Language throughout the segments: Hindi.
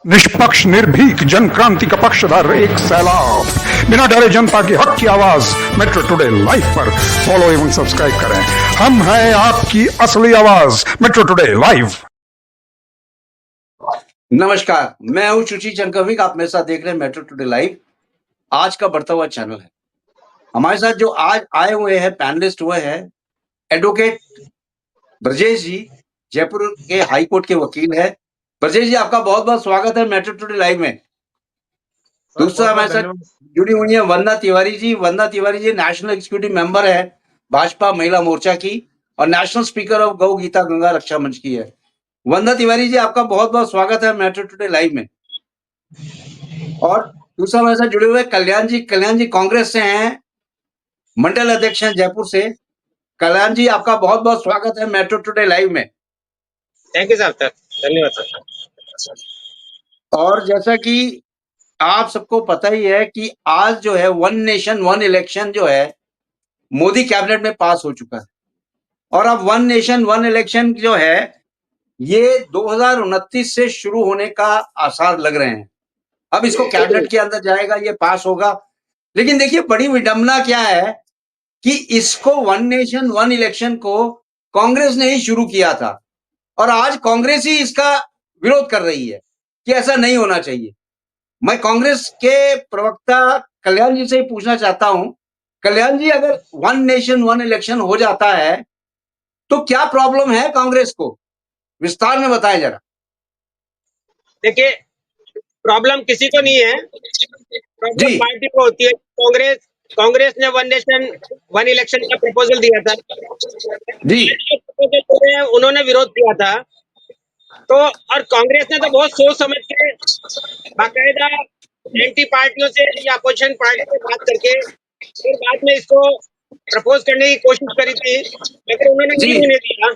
निष्पक्ष निर्भीक जन क्रांति का पक्षधर एक सैलाब, बिना डरे जनता की हक की आवाज मेट्रो टुडे लाइव पर फॉलो एवं सब्सक्राइब करें। हम हैं आपकी असली आवाज मेट्रो टुडे लाइव। नमस्कार, मैं हूं सुची चंकविक। आप मेरे साथ देख रहे हैं मेट्रो टुडे लाइव, आज का बढ़ता हुआ चैनल है। हमारे साथ जो आज आए हुए हैं पैनलिस्ट हुए हैं एडवोकेट ब्रजेश जी, जयपुर के हाई कोर्ट के वकील है। ब्रजेश जी, आपका बहुत बहुत स्वागत है मेट्रो टुडे लाइव में। दूसरा हमारे साथ जुड़ी हुई है वंदना तिवारी जी। वंदना Tiwari ji national executive member है भाजपा महिला मोर्चा की और नेशनल स्पीकर ऑफ गौ गीता गंगा रक्षा मंच की है। वंदना तिवारी जी, आपका बहुत बहुत स्वागत है मेट्रो टुडे लाइव में। और दूसरा हमारे साथ जुड़े हुए कल्याण जी। कल्याण जी कांग्रेस से हैं, मंडल अध्यक्ष हैं जयपुर से। कल्याण जी, आपका बहुत बहुत स्वागत है मेट्रो टुडे लाइव में। थैंक यू सर, धन्यवाद सर। और जैसा कि आप सबको पता ही है कि आज जो है वन नेशन वन इलेक्शन जो है मोदी कैबिनेट में पास हो चुका है और अब वन नेशन वन इलेक्शन जो है ये 2029 से शुरू होने का आसार लग रहे हैं। अब इसको कैबिनेट के अंदर जाएगा, ये पास होगा। लेकिन देखिए बड़ी विडंबना क्या है कि इसको वन नेशन वन इलेक्शन को कांग्रेस ने ही शुरू किया था और आज कांग्रेस ही इसका विरोध कर रही है कि ऐसा नहीं होना चाहिए। मैं कांग्रेस के प्रवक्ता कल्याण जी से ही पूछना चाहता हूं, कल्याण जी, अगर वन नेशन वन इलेक्शन हो जाता है तो क्या प्रॉब्लम है कांग्रेस को? विस्तार में बताएं जरा। देखिए, प्रॉब्लम किसी को नहीं है, प्रॉब्लम पार्टी को होती है। कांग्रेस ने वन नेशन वन इलेक्शन का प्रपोजल दिया था जी, प्रपोजल उन्होंने विरोध किया था। तो और कांग्रेस ने तो बहुत सोच समझ के बाकायदा एंटी पार्टियों से या अपोजिशन पार्टी से बात करके फिर बाद में इसको प्रपोज करने की कोशिश करी थी, लेकिन उन्होंने नहीं होने दिया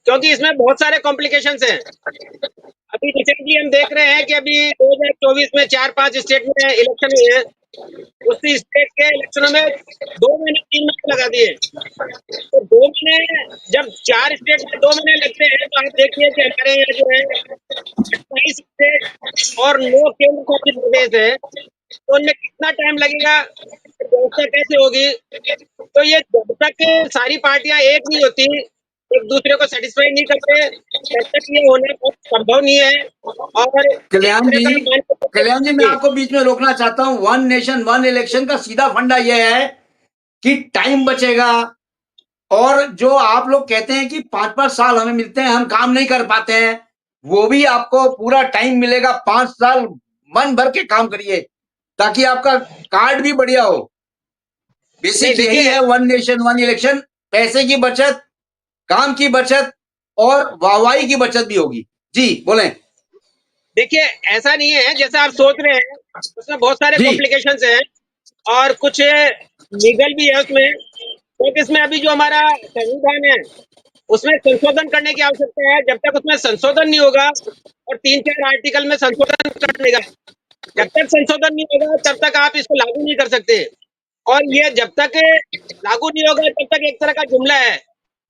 क्योंकि इसमें बहुत सारे कॉम्प्लिकेशंस हैं। अभी रिसेंटली हम देख रहे हैं कि अभी 2024 में 4-5 स्टेट में इलेक्शन हुए हैं। उसी स्टेट के इलेक्शनों में 2 महीने 3 महीने लगा दिए। तो 2 महीने, जब 4 स्टेट में 2 महीने लगते हैं तो आप देखिए कि हमारे यहाँ जो है 28 स्टेट और 9 केंद्र शासित प्रदेश है, तो उनमें कितना टाइम लगेगा, व्यवस्था कैसे होगी? तो ये जब तक सारी पार्टियां एक नहीं होती, एक दूसरे को सेटिस्फाई नहीं करते, तब तक ये होना बहुत संभव नहीं है। और कल्याण जी, मैं आपको बीच में रोकना चाहता हूँ। वन नेशन वन इलेक्शन का सीधा फंडा यह है कि टाइम बचेगा और जो आप लोग कहते हैं कि 5-5 साल हमें मिलते हैं, हम काम नहीं कर पाते हैं, वो भी आपको पूरा टाइम मिलेगा। 5 साल मन भर के काम करिए ताकि आपका कार्ड भी बढ़िया हो। बेसिक यही है वन नेशन वन इलेक्शन। पैसे की बचत, काम की बचत और वाहवाही की बचत भी होगी। जी बोलें। देखिए, ऐसा नहीं है जैसा आप सोच रहे हैं, उसमें बहुत सारे कॉम्प्लिकेशंस हैं और कुछ लीगल भी है उसमें। क्योंकि इसमें अभी जो हमारा संविधान है उसमें संशोधन करने की आवश्यकता है। जब तक उसमें संशोधन नहीं होगा और 3-4 आर्टिकल में संशोधन करने का, जब तक संशोधन नहीं होगा तब तक आप इसको लागू नहीं कर सकते। और ये जब तक लागू नहीं होगा तब तक एक तरह का जुमला है,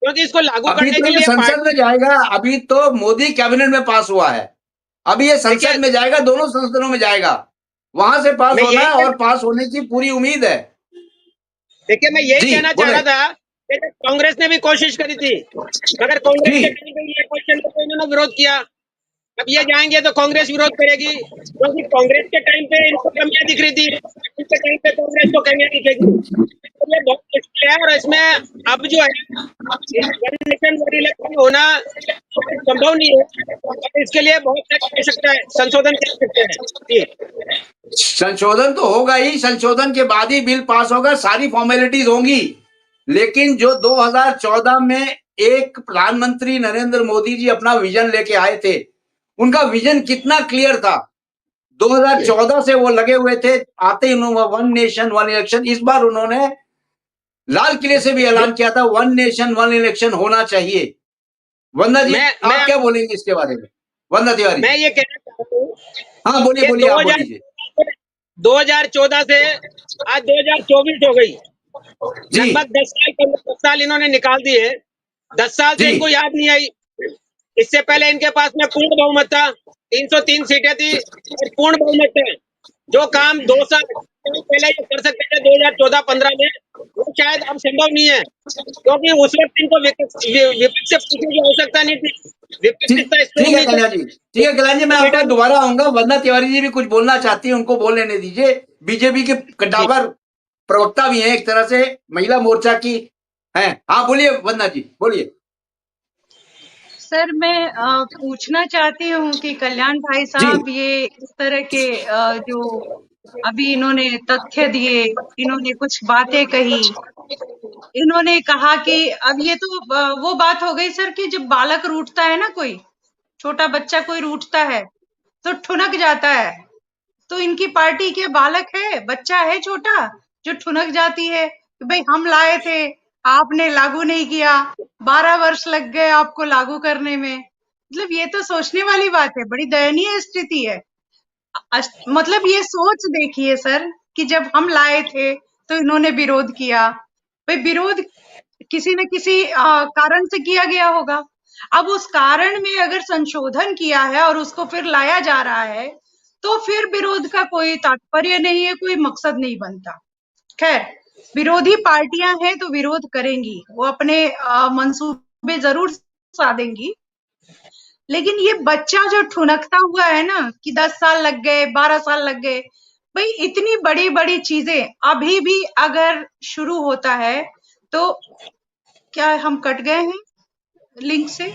क्योंकि इसको लागू करने के लिए संसद में जाएगा। अभी तो मोदी कैबिनेट में पास हुआ है, अभी ये संसद में जाएगा, दोनों संसदों में जाएगा, वहां से पास होना है और पास होने की पूरी उम्मीद है। देखिए, मैं यही कहना चाह रहा था कि कांग्रेस ने भी कोशिश करी थी, मगर कांग्रेस के टाइम पे ये क्वेश्चन को इन्होंने विरोध किया। अब ये जाएंगे तो कांग्रेस विरोध करेगी, क्योंकि कांग्रेस के टाइम पे इनको कमियां दिख रही थी, इनके टाइम पे कांग्रेस को कमियां दिखेगी। तो ये बहुत मुश्किल है और इसमें अब जो है वन नेशन वन इलेक्शन होना संभव नहीं है और इसके लिए बहुत आवश्यकता है, संशोधन की आवश्यकता है। संशोधन तो होगा ही, संशोधन के बाद ही बिल पास होगा, सारी फॉर्मेलिटीज होंगी। लेकिन जो 2014 में एक प्रधानमंत्री नरेंद्र मोदी जी अपना विजन लेके आए थे, उनका विजन कितना क्लियर था। 2014 से वो लगे हुए थे, आते ही उन्होंने वन नेशन वन इलेक्शन, इस बार उन्होंने लाल किले से भी ऐलान किया था वन नेशन वन इलेक्शन होना चाहिए। वंदना जी, आप क्या बोलेंगे इसके बारे में? वंदना तिवारी, मैं ये कहना चाहता हूँ, हाँ बोलिए बोलिए, आप बोलिए। 2014 से आज 2024 हो गई, लगभग 10 साल इन्होंने निकाल दिए। 10 साल से इनको याद नहीं आई। इससे पहले इनके पास में पूर्ण बहुमत था, 303 सीटें थी और पूर्ण बहुमत थे। जो काम 2 साल पहले ये कर सकते थे 2014-15 में, वो शायद अब संभव नहीं है, क्योंकि उस वक्त इनको विपक्ष से पूछने की आवश्यकता नहीं थी। विपक्ष इतना ठीक है कल्याण जी, ठीक है कल्याण जी, मैं आपका मैडम, दोबारा आऊंगा। वंदना तिवारी जी भी कुछ बोलना चाहती है, उनको बोल लेने दीजिए। बीजेपी के कद्दावर प्रवक्ता भी हैं, एक तरह से महिला मोर्चा की हैं। हाँ बोलिए वंदना जी, बोलिए। सर मैं पूछना चाहती हूँ कि कल्याण भाई साहब ये इस तरह के जो अभी इन्होंने तथ्य दिए, इन्होंने कुछ बातें कही, इन्होंने कहा कि अब ये तो वो बात हो गई सर कि जब बालक रूठता है ना, कोई छोटा बच्चा कोई रूठता है तो ठुनक जाता है। तो इनकी पार्टी के बालक है, बच्चा है छोटा जो ठुनक जाती है कि भाई हम लाए थे, आपने लागू नहीं किया, 12 वर्ष लग गए आपको लागू करने में। मतलब ये तो सोचने वाली बात है, बड़ी दयनीय स्थिति है। मतलब ये सोच देखिए सर कि जब हम लाए थे तो इन्होंने विरोध किया। भाई विरोध किसी न किसी कारण से किया गया होगा। अब उस कारण में अगर संशोधन किया है और उसको फिर लाया जा रहा है तो फिर विरोध का कोई तात्पर्य नहीं है, कोई मकसद नहीं बनता। खैर, विरोधी पार्टियां हैं तो विरोध करेंगी, वो अपने मंसूबे जरूर साधेंगी, लेकिन ये बच्चा जो ठुनकता हुआ है ना कि 10 साल लग गए, 12 साल लग गए, भाई इतनी बड़ी बड़ी चीजें अभी भी अगर शुरू होता है तो क्या हम कट गए हैं लिंक से?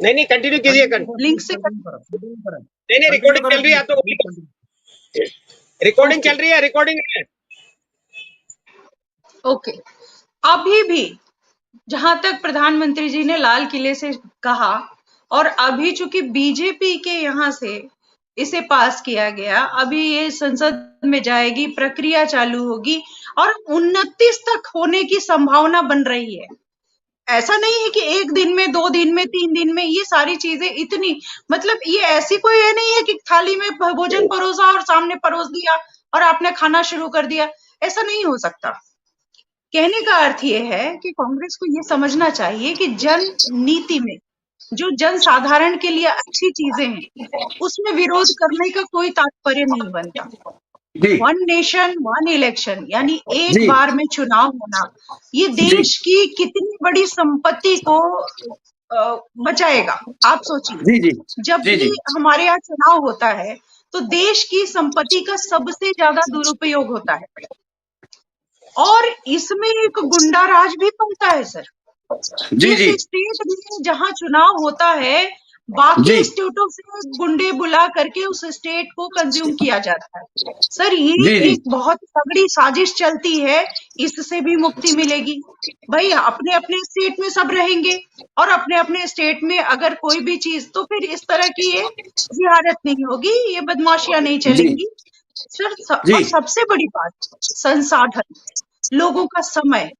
नहीं कंटिन्यू कीजिए। लिंक से नहीं रिकॉर्डिंग चल रही है, तो रिकॉर्डिंग चल रही है, रिकॉर्डिंग है। ओके, अभी भी जहां तक प्रधानमंत्री जी ने लाल किले से कहा और अभी चूंकि बीजेपी के यहाँ से इसे पास किया गया, अभी ये संसद में जाएगी, प्रक्रिया चालू होगी और 29 तक होने की संभावना बन रही है। ऐसा नहीं है कि 1 दिन में, 2 दिन में, 3 दिन में ये सारी चीजें इतनी, मतलब ये ऐसी कोई ये नहीं है कि थाली में भोजन परोसा और सामने परोस दिया और आपने खाना शुरू कर दिया, ऐसा नहीं हो सकता। कहने का अर्थ ये है कि कांग्रेस को ये समझना चाहिए कि जन नीति में जो जन साधारण के लिए अच्छी चीजें हैं उसमें विरोध करने का कोई तात्पर्य नहीं बनता। वन नेशन वन इलेक्शन यानी एक बार में चुनाव होना, ये देश की कितनी बड़ी संपत्ति को बचाएगा। आप सोचिए, जब भी हमारे यहाँ चुनाव होता है तो देश की संपत्ति का सबसे ज्यादा दुरुपयोग होता है और इसमें एक गुंडा राज भी बनता है सर। जिस स्टेट में जहां चुनाव होता है, बाकी स्टेटों से गुंडे बुला करके उस स्टेट को कंज्यूम किया जाता है। सर ये एक बहुत तगड़ी साजिश चलती है, इससे भी मुक्ति मिलेगी। भाई अपने अपने स्टेट में सब रहेंगे और अपने अपने स्टेट में अगर कोई भी चीज, तो फिर इस तरह की ये जिहारत नहीं होगी, ये बदमाशियां नहीं चलेंगी सर। और सबसे बड़ी बात, संसाधन, लोगों का समय।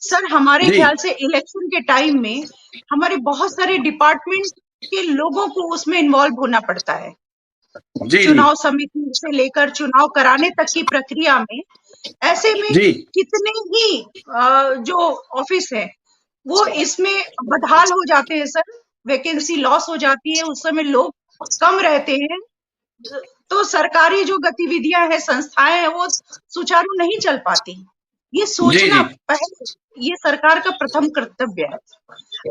सर हमारे ख्याल से इलेक्शन के टाइम में हमारे बहुत सारे डिपार्टमेंट के लोगों को उसमें इन्वॉल्व होना पड़ता है। चुनाव समिति से लेकर चुनाव कराने तक की प्रक्रिया में, ऐसे में कितने ही जो ऑफिस है वो इसमें बदहाल हो जाते हैं सर, वैकेंसी लॉस हो जाती है, उस समय लोग कम रहते हैं, तो सरकारी जो गतिविधियां हैं, संस्थाएं हैं, वो सुचारू नहीं चल पाती। ये सोचना पहले ये सरकार का प्रथम कर्तव्य है।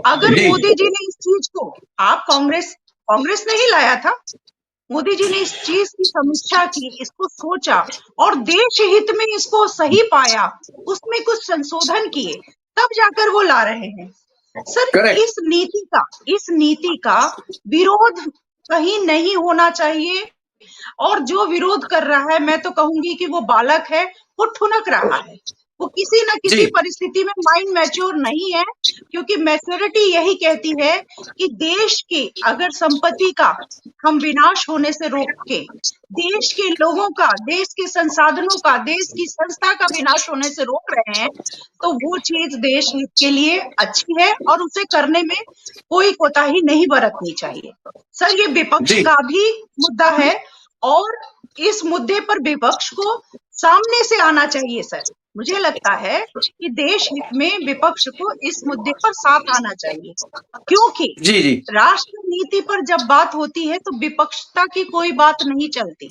अगर मोदी जी ने इस चीज को, आप कांग्रेस ने ही लाया था, मोदी जी ने इस चीज की समीक्षा की, इसको सोचा और देश हित में इसको सही पाया, उसमें कुछ संशोधन किए, तब जाकर वो ला रहे हैं सर। इस नीति का विरोध कहीं नहीं होना चाहिए और जो विरोध कर रहा है, मैं तो कहूंगी कि वो बालक है, वो ठुनक रहा है, वो किसी न किसी परिस्थिति में माइंड मैच्योर नहीं है, क्योंकि मैच्योरिटी यही कहती है कि देश की अगर संपत्ति का हम विनाश होने से रोक के, देश के लोगों का, देश के संसाधनों का, देश की संस्था का विनाश होने से रोक रहे हैं, तो वो चीज देश हित के लिए अच्छी है और उसे करने में कोई कोताही नहीं बरतनी चाहिए। सर ये विपक्ष का भी मुद्दा है और इस मुद्दे पर विपक्ष को सामने से आना चाहिए सर। मुझे लगता है कि देश हित में विपक्ष को इस मुद्दे पर साथ आना चाहिए, क्योंकि जी जी राष्ट्र नीति पर जब बात होती है तो विपक्षता की कोई बात नहीं चलती।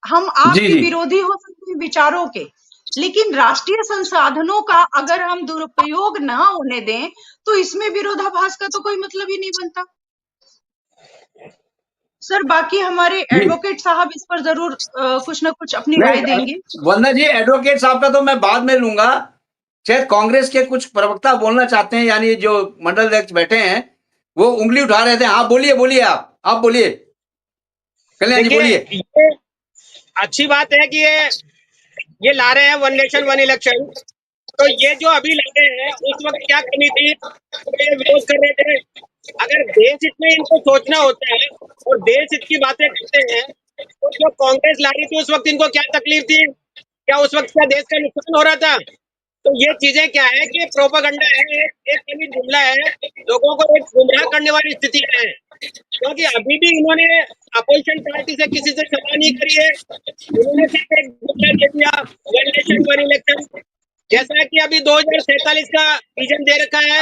हम जी आपके जी विरोधी हो सकते हैं विचारों के, लेकिन राष्ट्रीय संसाधनों का अगर हम दुरुपयोग ना होने दें तो इसमें विरोधाभास का तो कोई मतलब ही नहीं बनता। सर बाकी हमारे जी एडवोकेट साहब इस पर जरूर कुछ ना कुछ अपनी राय नहीं, देंगे। वंदना जी एडवोकेट साहब का तो मैं बाद में लूंगा। शायद कांग्रेस के कुछ प्रवक्ता बोलना चाहते हैं, यानी जो मंडल अध्यक्ष बैठे हैं वो उंगली उठा रहे थे। हाँ बोलिए बोलिए, आप बोलिए, कल्याण जी देखिए, बोलिए। ये अच्छी बात है कि ये ला रहे हैं वन नेशन वन इलेक्शन। तो ये जो अभी ला रहे हैं, उस वक्त क्या कमी थी तो ये विरोध कर रहे थे। अगर देश हित में इनको सोचना होता है और देश हित की बातें करते हैं, तो जो कांग्रेस ला रही थी उस वक्त इनको क्या तकलीफ थी? क्या उस वक्त क्या देश का नुकसान हो रहा था? तो ये चीजें क्या है कि प्रोपेगेंडा है, एक कमी जुमला है, लोगों को एक गुमराह करने वाली स्थिति है। क्योंकि अभी भी इन्होंने अपोजिशन पार्टी से किसी से सलाह नहीं करी है, उन्होंने सिर्फ एक जुमला दे दिया, वन नेशन वन इलेक्शन। जैसा कि अभी 2047 का विजन दे रखा है,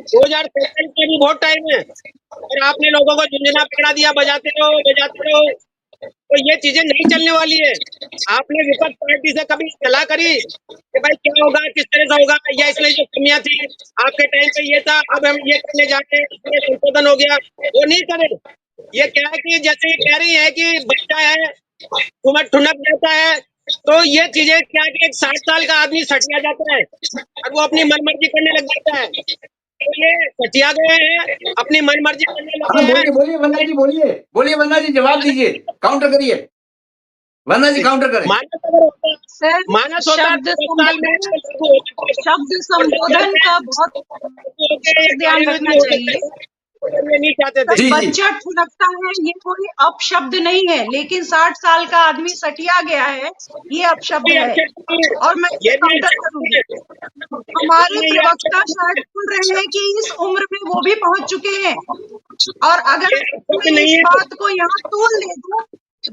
2047 में भी बहुत टाइम है और आपने लोगों को झुंझुना पकड़ा दिया, बजाते रहो बजाते रहो। तो ये चीजें नहीं चलने वाली है। आपने विपक्ष पार्टी से कभी सलाह करी कि भाई क्या होगा, किस तरह से होगा, या इसमें जो कमियां थी आपके टाइम पे ये था, अब हम ये करने जाते हैं, ये संशोधन हो गया, वो नहीं करे। ये क्या है कि जैसे ये कह रही है कि बच्चा है ठुमक ठुनक जाता है, तो ये चीजें क्या कि एक 60 साल का आदमी सटिया जाता है और वो अपनी मनमर्जी करने लग जाता है। तो ये सटिया गए हैं, अपनी मनमर्जी करने हाँ लगे हैं। बोलिए बोलिए वंदना जी, बोलिए बोलिए वंदना जी, जवाब दीजिए, काउंटर करिए वंदना जी, काउंटर करें। मानस अगर होता, सर मानस होता शब्द तो 10 साल में संबोधन लागू हो सकता था। शब्द और 10 साल संबोधन में का बहुत विशेष ध्यान कार्यान्वित रखना नहीं हो चाहिए। सकता था, तो ये नहीं चाहते सर थे। जी जी बच्चा ठुनकता है ये कोई अपशब्द नहीं है, लेकिन 60 साल का आदमी सटिया गया है ये अपशब्द ये है, अच्छा नहीं है, और मैं इसे ये भी काउंटर अच्छा नहीं करूंगी। है। हमारे हमने ये अच्छा प्रवक्ता शायद बोल रहे हैं कि इस उम्र में वो भी पहुंच चुके हैं, और अगर ये अच्छा मैं नहीं इस है। बात को यहाँ तूल दे दूं,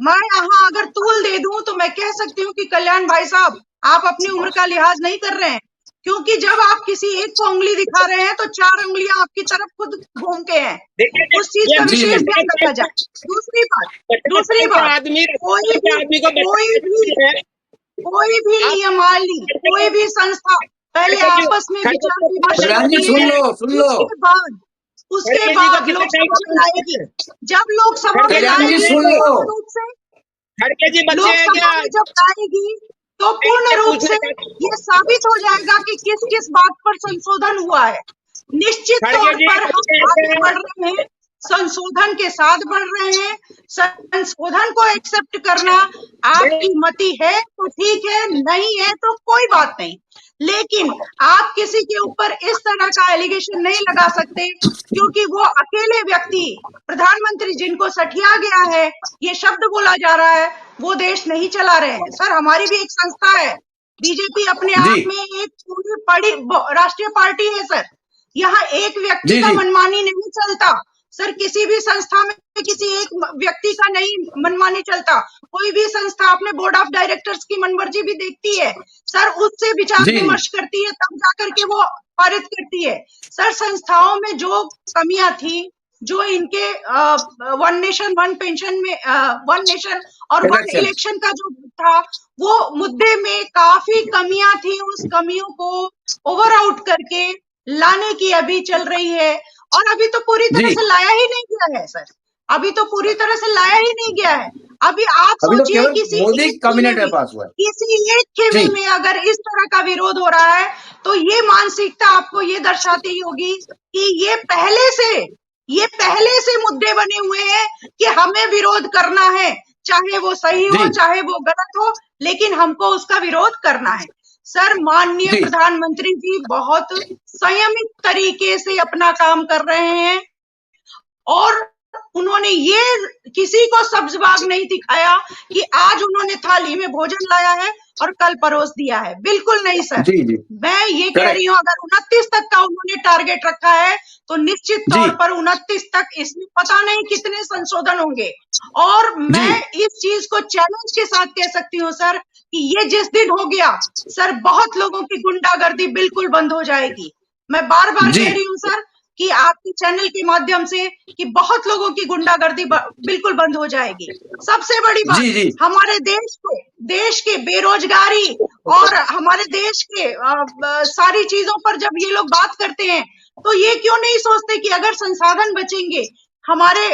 मैं यहाँ अगर तूल दे दूं तो मैं कह सकती हूँ कि कल्याण भाई साहब आप अपनी उम्र का लिहाज नहीं कर रहे हैं, क्योंकि जब आप किसी एक को उंगली दिखा रहे हैं तो 4 उंगलियां आपकी तरफ खुद घूम के हैं, देखिए उस चीज ये का जी विशेष जी ध्यान रखा जाए। दूसरी बात 50 दूसरी साल के बात आदमी, 80 कोई साल के भी आदमी को कोई भी बचाना है। आप नियमावली, कोई भी संस्था पहले खड़गे जी, आपस में खड़गे विचार को कितने विमर्श साल कल्याण का जी करती काम सुन है, लो सुन लो, उसके खड़गे जी को बाद कितने साल लोकसभा का में काम लाएगी। है? जब लोकसभा में कल्याण जी लाएगी सुन तो लो, पूर्ण रूप से खड़गे जी बच्चे हैं लोकसभा क्या? में जब लाएगी तो मैं पूर्ण ये रूप पूछना से चाहता हूँ, ये साबित हो जाएगा कि किस किस बात पर संशोधन हुआ है। निश्चित खड़गे तौर जी पर बच्चे हम हैं आगे क्या? बढ़ रहे हैं, संशोधन के साथ बढ़ रहे हैं। संशोधन को एक्सेप्ट करना आपकी मति है तो ठीक है, नहीं है तो कोई बात नहीं, लेकिन आप किसी के ऊपर इस तरह का एलिगेशन नहीं लगा सकते, क्योंकि वो अकेले व्यक्ति प्रधानमंत्री जिनको सठिया गया है, ये शब्द बोला जा रहा है, वो देश नहीं चला रहे हैं। सर हमारी भी एक संस्था है, बीजेपी अपने जी आप में एक पूरी बड़ी राष्ट्रीय पार्टी है सर। यहाँ एक व्यक्ति जी का जी मनमानी नहीं चलता सर, किसी भी संस्था में किसी एक व्यक्ति का नहीं मनमानी चलता। कोई भी संस्था अपने बोर्ड ऑफ डायरेक्टर्स की मनमर्जी भी देखती है सर, उससे विचार जी विमर्श करती है, तब जाकर के वो पारित करती है। सर संस्थाओं में जो कमियां थी, जो इनके वन नेशन वन पेंशन में वन नेशन और वन इलेक्शन, इलेक्शन का जो था, वो मुद्दे में काफी कमियां थी, उस कमियों को ओवर आउट करके लाने की अभी चल रही है, और अभी तो पूरी तरह जी से लाया ही नहीं गया है सर, अभी तो पूरी तरह से लाया ही नहीं गया है। अभी आप अभी तो सोचिए केवल किसी मोदी एक खेमे कैबिनेट में में पास हुआ है। किसी एक खेमे जी में अगर इस तरह का विरोध हो रहा है, तो ये मानसिकता आपको ये दर्शाती होगी कि ये पहले से मुद्दे बने हुए हैं कि हमें विरोध करना है, चाहे वो सही हो जी चाहे वो गलत हो, लेकिन हमको उसका विरोध करना है। सर माननीय जी प्रधानमंत्री जी बहुत संयमित तरीके से अपना काम कर रहे हैं, और उन्होंने उन्होंने ये किसी को सब्ज बाग नहीं दिखाया कि आज उन्होंने थाली में भोजन लाया है और कल परोस दिया है। बिल्कुल नहीं सर। जी जी मैं ये कह करेक्ट रही हूँ, अगर 29 तक का उन्होंने टारगेट रखा है तो निश्चित जी तौर पर 29 तक इसमें पता नहीं कितने संशोधन होंगे। और जी मैं इस चीज को चैलेंज के साथ कह सकती हूँ सर कि ये जिस दिन हो गया सर, बहुत लोगों की गुंडागर्दी बिल्कुल बंद हो जाएगी। मैं बार बार जी कह रही हूँ सर कि आपके चैनल के माध्यम से कि बहुत लोगों की गुंडागर्दी बिल्कुल बंद हो जाएगी। सबसे बड़ी बात, जी जी हमारे देश के बेरोजगारी और हमारे देश के सारी चीजों पर जब ये लोग बात करते हैं तो ये क्यों नहीं सोचते कि अगर संसाधन बचेंगे, हमारे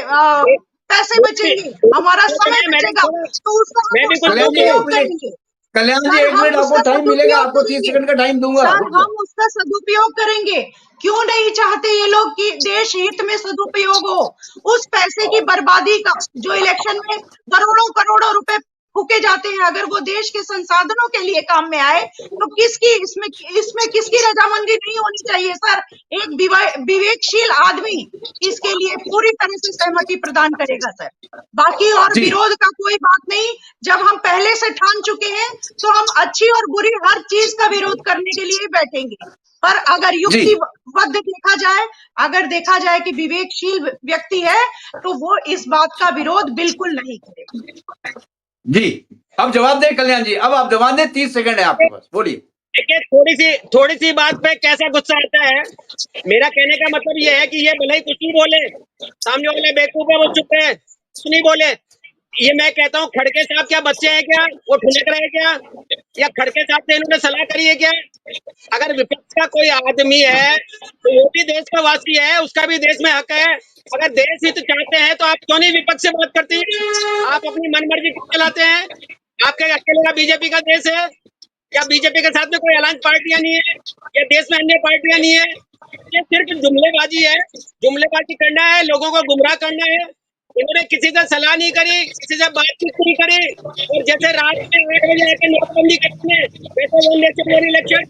पैसे बचेंगे, हमारा समय बचेगा, तो उसका मैं हम भी कुछ कल्याण जी बोलूं। एक सदुपयोग मिनट, करेंगे। कल्याण जी सर, एक हम मिनट, आपको उसका टाइम मिलेगा, सदुपयोग आपको 30 करेंगे। सेकंड का टाइम दूंगा, सर, रुक जाओ। हम उसका सदुपयोग करेंगे। क्यों नहीं चाहते ये लोग कि देश हित में सदुपयोग हो? उस पैसे की बर्बादी का जो इलेक्शन में करोड़ों करोड़ों रुपए फूके जाते हैं, अगर वो देश के संसाधनों के लिए काम में आए तो किसकी इसमें इसमें किसकी रजामंदी नहीं होनी चाहिए सर? एक विवेकशील आदमी इसके लिए पूरी तरह से सहमति प्रदान करेगा सर। बाकी और जी विरोध का कोई बात नहीं। जब हम पहले से ठान चुके हैं तो हम अच्छी और बुरी हर चीज का विरोध करने के लिए बैठेंगे। पर अगर जी युक्तिबद्ध देखा जाए, अगर देखा जाए कि विवेकशील व्यक्ति है तो वो इस बात का विरोध बिल्कुल नहीं करेगा। जी अब जवाब दें कल्याण जी, अब आप जवाब दें, 30 सेकंड है आपके पास, बोलिए। देखिए, थोड़ी सी बात पे कैसा गुस्सा आता है। मेरा कहने का मतलब ये है कि ये भले ही कुछ नहीं बोले, सामने वाले बेवकूफ है, वो चुप है, कुछ नहीं बोले। ये मैं कहता हूँ, खड़गे साहब क्या बच्चे हैं क्या? वो ठुनक रहे क्या? या खड़गे साहब से इन्होंने सलाह करी है क्या? अगर विपक्ष का कोई आदमी है तो वो भी देश का वासी है, उसका भी देश में हक है। अगर देश हित चाहते हैं तो आप क्यों नहीं विपक्ष से बात करती हैं? आप अपनी मनमर्जी क्यों चलाते हैं? आपके अकेले का बीजेपी का देश है या बीजेपी के साथ में कोई अलायंस पार्टियां नहीं है या देश में अन्य पार्टियां नहीं है? ये सिर्फ जुमलेबाजी है, जुमलेबाजी करना है, लोगों को गुमराह करना है। इन्होंने किसी से सलाह नहीं करी, किसी से बातचीत नहीं करी, और जैसे रात में 8 बजे आके नोटबंदी करते हैं, वैसे one nation one election,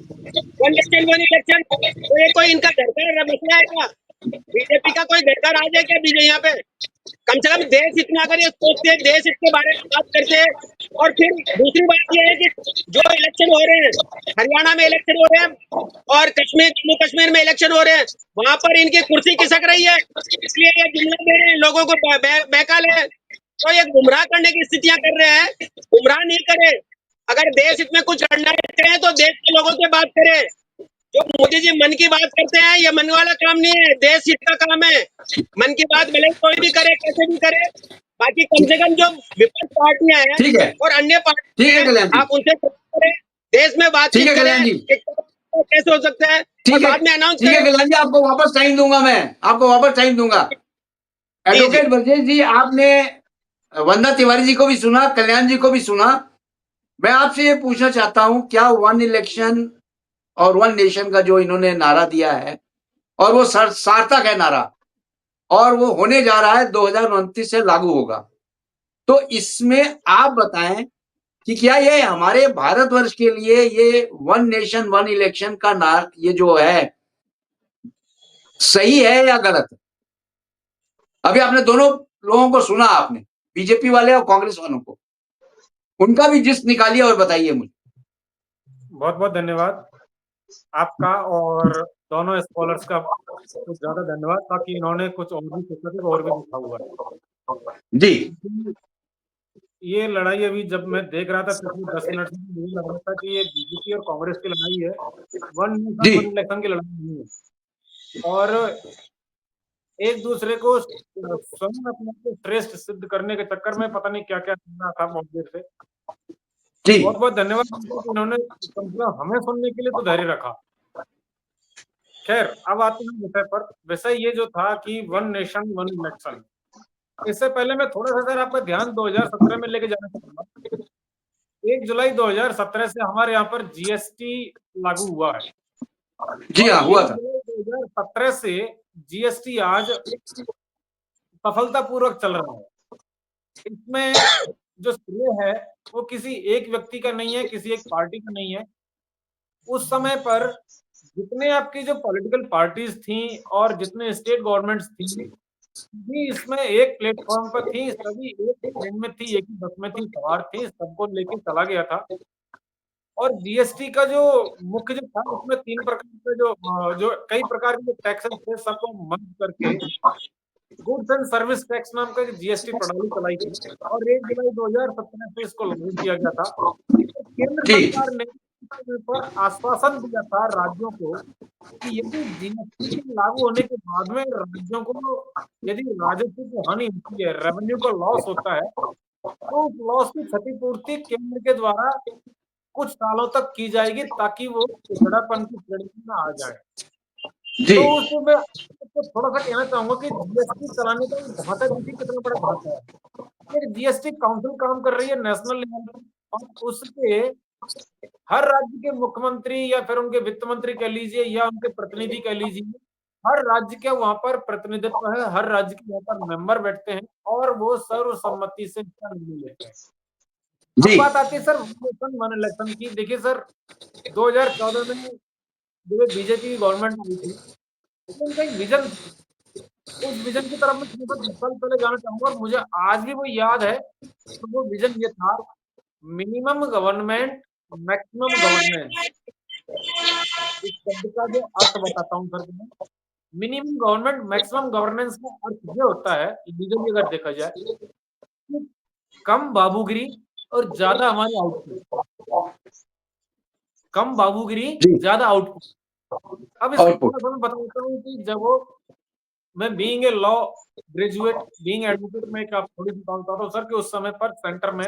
one nation one election. तो ये कोई इनका घर का मसला है क्या? बीजेपी का कोई घर का राज है क्या बीजेपी यहाँ पे? कम से कम देश इतना अगर ये सोचते हैं, देश इसके बारे में बात करते हैं। और फिर दूसरी बात ये है कि जो इलेक्शन हो रहे हैं, हरियाणा में इलेक्शन हो रहे हैं और जम्मू कश्मीर में इलेक्शन हो रहे हैं, वहां पर इनकी कुर्सी खिसक रही है, इसलिए ये जुमला दे रहे हैं, लोगों को बहका ले। तो ये गुमराह करने की स्थितियां कर रहे हैं। गुमराह नहीं करे। अगर देश इसमें कुछ करना चाहे तो देश के लोगों से बात करे। जो मोदी जी मन की बात करते हैं, ये मन वाला काम नहीं है, देश हित का काम है। मन की बात भले कोई भी करे, कैसे भी करे। बाकी कम से कम जो विपक्ष पार्टियां हैं ठीक है, और अन्य ठीक है पार्टियां, कल्याण जी, आप उनसे करें, देश में ठीक बातचीत है करें। कल्याण जी, कैसे हो सकता है? और ठीक है, बाद में अनाउंस ठीक है करें। कल्याण जी, आपको वापस टाइम दूंगा, मैं आपको वापस टाइम दूंगा। जी जी एडवोकेट ब्रजेश जी, आपने वंदना तिवारी जी को भी सुना, कल्याण जी को भी सुना। मैं आपसे ये पूछना चाहता हूं, क्या वन इलेक्शन और वन नेशन का जो इन्होंने नारा दिया है, और वो सार्थक है नारा, और वो होने जा रहा है 2029 से लागू होगा, तो इसमें आप बताएं कि क्या ये हमारे भारतवर्ष के लिए ये वन नेशन वन इलेक्शन का नारा ये जो है सही है या गलत है? अभी आपने दोनों लोगों को सुना, आपने बीजेपी वाले और कांग्रेस वालों को, उनका भी जिस्ट निकालिए और बताइए मुझे। बहुत बहुत धन्यवाद आपका और दोनों स्कॉलर्स का कुछ ज्यादा धन्यवाद, ताकि इन्होंने कुछ और भी सोचा था और भी लिखा हुआ है जी। ये लड़ाई अभी जब मैं देख रहा था पिछले 10 मिनट से, मुझे लग रहा था कि ये बीजेपी और कांग्रेस की लड़ाई है, वन नेशन वन इलेक्शन की लड़ाई नहीं है। और एक दूसरे को स्वयं अपने श्रेष्ठ सिद्ध करने के चक्कर में पता नहीं क्या क्या करना था बहुत देर से। जी बहुत बहुत धन्यवाद, इन्होंने कम से कम हमें सुनने के लिए तो धैर्य रखा। खैर, अब आते हैं विषय पर। विषय ये जो था कि वन नेशन वन इलेक्शन, इससे पहले मैं थोड़ा सा सर आपका ध्यान 2017 में लेके जाना चाहूंगा। 1 जुलाई 2017 से हमारे यहाँ पर जीएसटी लागू हुआ है। जी हाँ, हुआ था। 2017 से जीएसटी आज सफलतापूर्वक चल रहा है। इसमें जो श्रेय है वो किसी एक व्यक्ति का नहीं है, किसी एक पार्टी का नहीं है। उस समय पर जितने आपकी जो पॉलिटिकल पार्टीज थी और जितने स्टेट गवर्नमेंट्स थी, भी इसमें एक प्लेटफॉर्म पर थी, सभी एक ही ट्रेन में थी, एक ही बस में थी, सवार थी, सबको लेके चला गया था। और जीएसटी का जो मुख्य जो था उसमें 3 प्रकार के जो कई प्रकार के टैक्सेस थे सबको मर्ज करके गुड्स एंड सर्विस टैक्स नाम का जीएसटी प्रणाली चलाई थी और 1 जुलाई 2017 से इसको लागू किया गया था। तो केंद्र जी सरकार ने इस पर आश्वासन दिया था राज्यों को कि यदि जीएसटी के लागू होने के बाद में राज्यों को यदि राजस्व की हानि होती है, रेवेन्यू का लॉस होता है, तो उस लॉस की क्षतिपूर्ति केंद्र के द्वारा कुछ सालों तक की जाएगी ताकि वो पिछड़ापन की श्रेणी में आ जाए। जी तो उसमें मैं आपको थोड़ा-सा कहना चाहूँगा कि जीएसटी चलाने का घाटा देखिए कितना बड़ा घाटा है। एक जीएसटी काउंसिल काम कर रही है नेशनल लेवल पर और उसके हर राज्य के मुख्यमंत्री या फिर उनके वित्त मंत्री कह लीजिए या उनके प्रतिनिधि कह लीजिए, हर राज्य के वहाँ पर प्रतिनिधित्व है, हर राज्य के वहाँ पर मेंबर बैठते हैं और वो सर्वसम्मति से इसका निर्णय लेते हैं। अब जी बात आती है सर वन इलेक्शन की। देखिए सर 2014 में जो बीजेपी की गवर्नमेंट आई थी, तो उनका एक विजन था। उस विजन की तरफ मैं थोड़ा-सा 10 साल पहले जाना चाहूँगा और मुझे आज भी वो याद है। तो वो विजन ये था मिनिमम गवर्नमेंट, मैक्सिमम गवर्नेंस। इस शब्द का जो अर्थ बताता हूँ सर तुम्हें। मिनिमम गवर्नमेंट, मैक्सिमम गवर्नेंस का अर्थ ये होता है लीगली अगर देखा जाए कि कम बाबूगिरी और ज़्यादा हमारी आउटपुट। कम बाबूगिरी, जी ज़्यादा आउटपुट। अब इसका आउटपुट थोड़ा-सा मैं बता देता हूँ कि जब वो मैं being a law graduate, being advocate मैं एक आप थोड़ी-सी बात बताता हूँ सर कि उस समय पर सेंटर में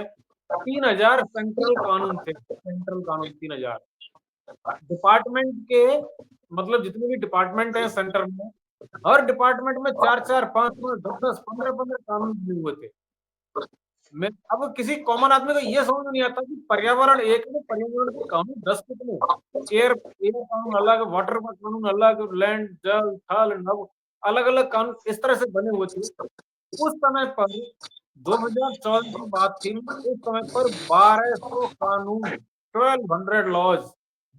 3000 सेंट्रल कानून थे, सेंट्रल कानून 3000। डिपार्टमेंट के मतलब जितने भी डिपार्टमेंट हैं सेंटर में, हर डिपार्टमेंट में 4-4, 5-5, 10-10, 15-15 कानून बने हुए थे। मैं अब किसी कॉमन आदमी को ये समझ में नहीं आता कि पर्यावरण एक है, पर्यावरण के कानून 10 कितने हैं? एयर एयर कानून अलग, वाटर का कानून अलग, लैंड, जल, थल, नभ अलग-अलग कानून इस तरह से बने हुए थे। उस समय पर 2014 की बात थी, उस समय पर 1200 कानून 1200 लॉज़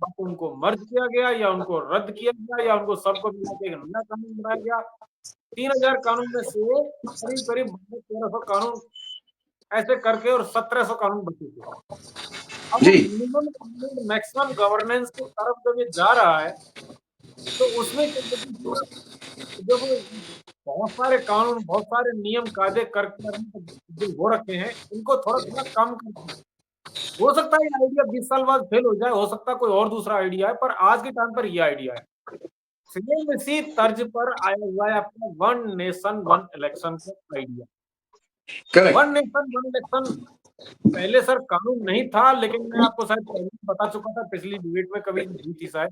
बस उनको मर्ज किया गया या उनको रद्द किया गया या उनको सबको मिला के एक नया कानून बनाया गया। 3000 कानून में से करीब-करीब 1300 कानून ऐसे करके और 1700 कानून बचे थे। अब वो जी मिनिमम गवर्नमेंट मैक्सिमम गवर्नेंस की तरफ जब ये जा रहा है, तो उसमें क्या कहते हैं जब बहुत सारे कानून, बहुत सारे नियम कायदे करके जो हो रखे हैं, इनको थोड़ा-थोड़ा कम कर दिया। हो सकता है ये आइडिया 20 साल बाद फेल हो जाए, हो सकता है कोई और दूसरा आइडिया है, पर आज के टाइम पर ये आइडिया है। सेम इसी तर्ज पर आया हुआ है अपना वन नेशन वन इलेक्शन का idea. Correct one nation one election पहले सर कानून नहीं था, लेकिन मैं आपको शायद पहले भी बता चुका था, पिछली डिबेट में कभी हुई थी शायद।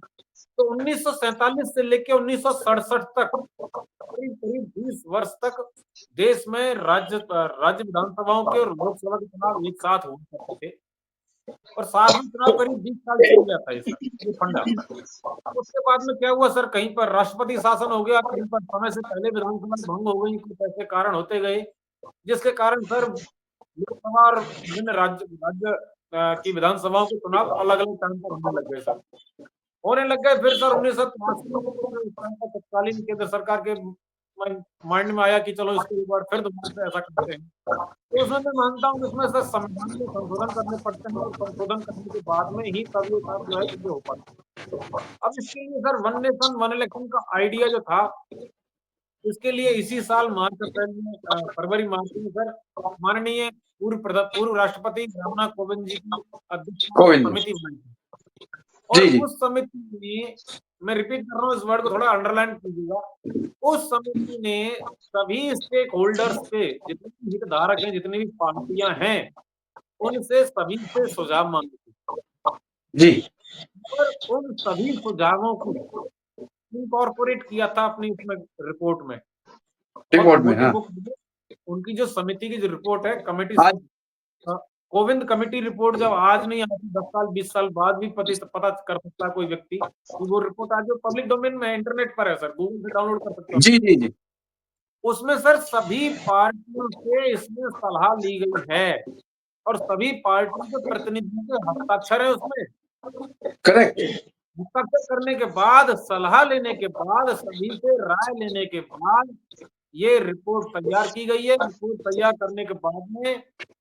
तो 1947 से लेके 1967 तक करीब-करीब 20 वर्ष तक देश में राज्य विधानसभाओं के और लोकसभा के चुनाव एक साथ हुआ करते थे और साथ में चुनाव करीब 20 साल चल गया था ये फंडा। उसके बाद में क्या हुआ सर, कहीं पर राष्ट्रपति शासन हो गया, कहीं पर समय से पहले विधानसभा भंग हो गई, कुछ ऐसे कारण होते गए, जिसके कारण सर लोकसभा और विभिन्न राज्य राज्य की विधानसभाओं के चुनाव अलग-अलग टाइम पर होने लग गए सर। होने लग गए फिर सर 1983 में उस टाइम पर तत्कालीन केंद्र सरकार के माइंड में आया कि चलो इसको एक बार फिर दोबारा से ऐसा करते हैं। तो उसमें मैं मानता हूँ कि इसमें सर संविधान में संशोधन करने पड़ते हैं और संशोधन करने के बाद में ही तब ये काम जो है चीज़ें हो पाती हैं। अब इसके लिए sir one nation one election का आइडिया जो था, इसके लिए इसी साल मार्च अप्रैल में फरवरी मार्च में सर माननीय पूर्व राष्ट्रपति रामनाथ कोविंद जी की अध्यक्षता में कोविंद समिति बनाई थी। और जी जी उस समिति में मैं रिपीट कर रहा हूँ, इस वर्ड को थोड़ा अंडरलाइन कीजिएगा। उस समिति ने सभी स्टेक होल्डर्स से, जितने भी हितधारक हैं, जितनी भी पार्टियां हैं, उनसे सभी से सुझाव मांगे थे जी और उन सभी सुझावों को इनकॉर्पोरेट किया था अपनी उसमें रिपोर्ट में। और रिपोर्ट वो में हाँ देखो उनकी जो समिति की जो रिपोर्ट है कमेटी आज कोविंद कमेटी रिपोर्ट जब आज नहीं आती 10 साल 20 साल बाद भी पता कर सकता है कोई व्यक्ति कि वो रिपोर्ट आज जो पब्लिक डोमेन में इंटरनेट पर है सर, गूगल से डाउनलोड कर सकते हो। जी जी जी उसमें सर सभी पार्टियों से इसमें सलाह ली गई है और सभी पार्टियों के प्रतिनिधियों के हस्ताक्षर है उसमें। करेक्ट हस्ताक्षर करने के बाद, सलाह लेने के बाद, सभी से राय लेने के बाद ये रिपोर्ट तैयार की गई है। रिपोर्ट तैयार करने के बाद में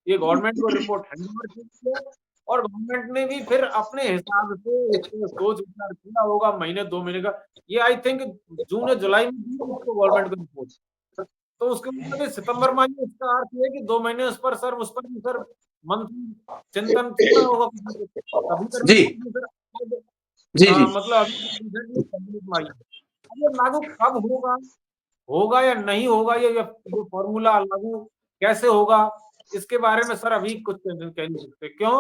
ये गवर्नमेंट को रिपोर्ट हैंड ओवर की गई है और गवर्नमेंट ने भी फिर अपने हिसाब से इसको सोच विचार किया होगा महीने 2 महीने का। ये आई थिंक जून या जुलाई में दी इसको गवर्नमेंट को रिपोर्ट। तो उसके बाद में सितंबर में आई। इसका अर्थ ये है कि 2 महीने उस पर भी सर मंथली चिंतन कितना होगा तभी कर जी सर। जी जी मतलब अभी कैबिनेट में आई है। अब ये लागू कब होगा या नहीं होगा, ये फॉर्मूला लागू कैसे होगा, इसके बारे में सर अभी कुछ कह नहीं सकते। क्यों?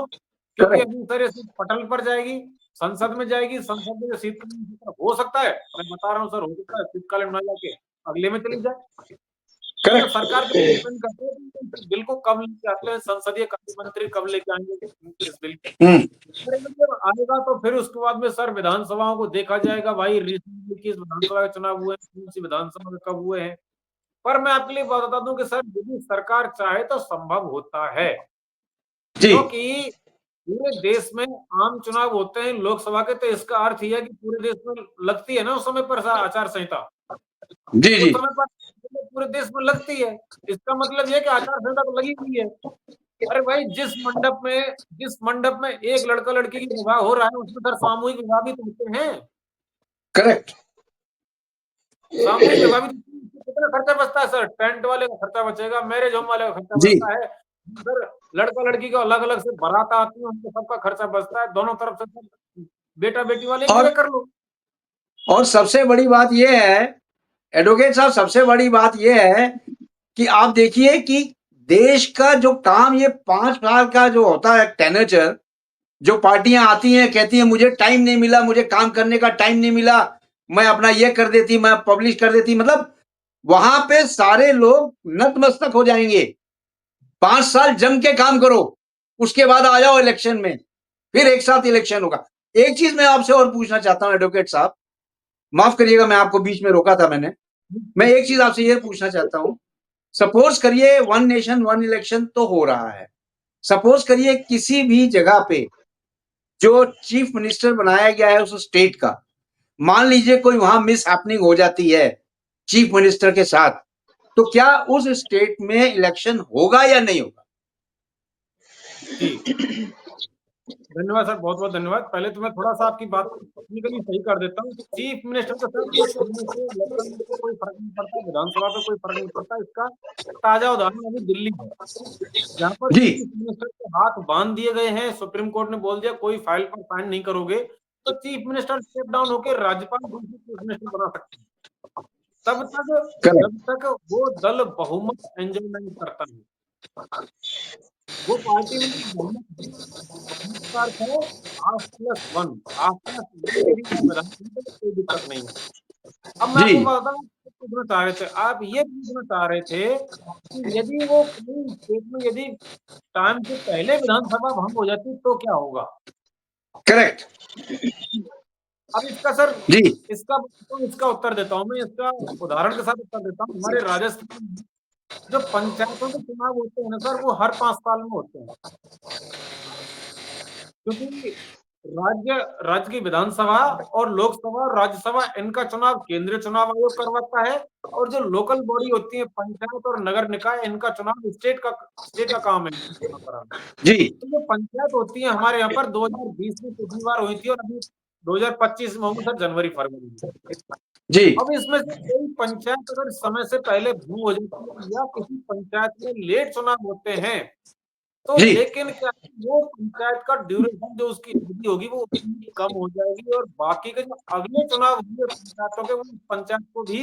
क्योंकि करेक्ट अभी सर ये पटल पर जाएगी, संसद में जाएगी। संसद में जो शीतकालीन सत्र हो सकता है, मैं बता रहा हूँ सर, हो सकता है शीतकालीन में जाके अगले में चली जाए। तो सरकार पे डिपेंड करता है कि बिल को कब लेके आते हैं, संसदीय कार्य मंत्री कब लेके आएंगे इस बिल को। अरे जब आएगा तो फिर उसके बाद में सर विधानसभाओं को देखा जाएगा, भाई रिसेंटली किस विधानसभा के चुनाव हुए हैं, कौन सी विधानसभा में कब हुए हैं। पर मैं आपके लिए बता दूं कि सर यदि सरकार चाहे तो संभव होता है, जी क्योंकि पूरे देश में आम चुनाव होते हैं लोकसभा के, तो इसका अर्थ यह है कि पूरे देश में लगती है ना उस समय पर आचार संहिता, जी उस जी समय पर पूरे देश में लगती है। इसका मतलब यह कि आचार संहिता तो लगी हुई है। अरे भाई जिस मंडप में एक लड़का लड़की की विवाह हो रहा है उसमें सर सामूहिक विवाह भी तो होते हैं। करेक्ट सामूहिक विवाह भी कितना खर्चा बचता है सर? टेंट वाले का खर्चा बचेगा, मैरिज होम वाले का खर्चा जी बचता है सर, लड़का लड़की को अलग अलग से बारात आती है उनका सबका खर्चा बचता है, दोनों तरफ से बेटा बेटी वाले एक और जगह कर लो। सबसे बड़ी बात यह है एडवोकेट साहब, सबसे बड़ी बात यह है कि आप देखिए कि देश का जो काम ये 5 साल का जो होता है टेनेचर, जो पार्टियां आती हैं कहती हैं मुझे टाइम नहीं मिला, मुझे काम करने का टाइम नहीं मिला, मैं अपना ये कर देती, मैं पब्लिश कर देती, मतलब वहां पे सारे लोग नतमस्तक हो जाएंगे। 5 साल जम के काम करो, उसके बाद आ जाओ इलेक्शन में, फिर एक साथ इलेक्शन होगा। एक चीज मैं आपसे और पूछना चाहता हूं एडवोकेट साहब, माफ करिएगा मैं आपको बीच में रोका था मैंने। मैं एक चीज आपसे ये पूछना चाहता हूं, सपोज करिए वन नेशन वन इलेक्शन तो हो रहा है, सपोज करिए किसी भी जगह पे जो चीफ मिनिस्टर बनाया गया है उस स्टेट का, मान लीजिए कोई वहां मिस हैपनिंग हो जाती है चीफ मिनिस्टर के साथ, तो क्या उस स्टेट में इलेक्शन होगा या नहीं होगा? जी धन्यवाद सर, बहुत बहुत धन्यवाद। पहले तो मैं थोड़ा सा आपकी बात को टेक्निकली सही कर देता हूँ। चीफ मिनिस्टर के साथ ये करने से इलेक्शन में तो कोई फर्क नहीं पड़ता, विधानसभा पे कोई फर्क नहीं पड़ता। इसका ताजा उदाहरण अभी दिल्ली है, जहाँ पर जी चीफ मिनिस्टर के हाथ बांध दिए गए हैं। सुप्रीम कोर्ट ने बोल दिया कोई फाइल पर साइन नहीं करोगे तो चीफ मिनिस्टर स्टेप डाउन होकर राज्यपाल दूसरे चीफ मिनिस्टर बना सकते हैं। तब तक करेक्ट जब तक वो दल बहुमत एंजॉय नहीं करता है, वो पार्टी में बहुमत का अर्थ है +1, +1 के भी विधानसभा में कोई दिक्कत नहीं है। अब मैं जी आपको बताता हूँ पूछना चाह रहे थे, आप ये पूछना चाह रहे थे कि यदि वो कोई स्टेट में यदि टाइम से पहले विधानसभा भंग हो जाती तो क्या होगा? करेक्ट अब इसका सर जी इसका उत्तर देता हूँ मैं, इसका उदाहरण के साथ उत्तर देता हूँ। हमारे राजस्थान में जो पंचायतों के चुनाव होते हैं ना सर, वो हर 5 साल में होते हैं, क्योंकि राज्य की विधानसभा और लोकसभा और राज्यसभा इनका चुनाव केंद्रीय चुनाव आयोग करवाता है, और जो लोकल बॉडी होती है पंचायत और नगर निकाय, इनका चुनाव स्टेट का काम है चुनाव कराना। जी तो जो पंचायत होती है हमारे यहाँ पर 2020 में पिछली बार हुई थी और अभी 2025 में होगी सर, जनवरी फरवरी में। जी अब इसमें से कोई पंचायत अगर समय से पहले भंग हो जाती है या किसी पंचायत में लेट चुनाव होते हैं, तो जी लेकिन क्या है, वो पंचायत का ड्यूरेशन जो उसकी अवधि होगी वो उतनी कम हो जाएगी, और बाकी के जो अगले चुनाव होंगे पंचायतों के, वो पंचायत को भी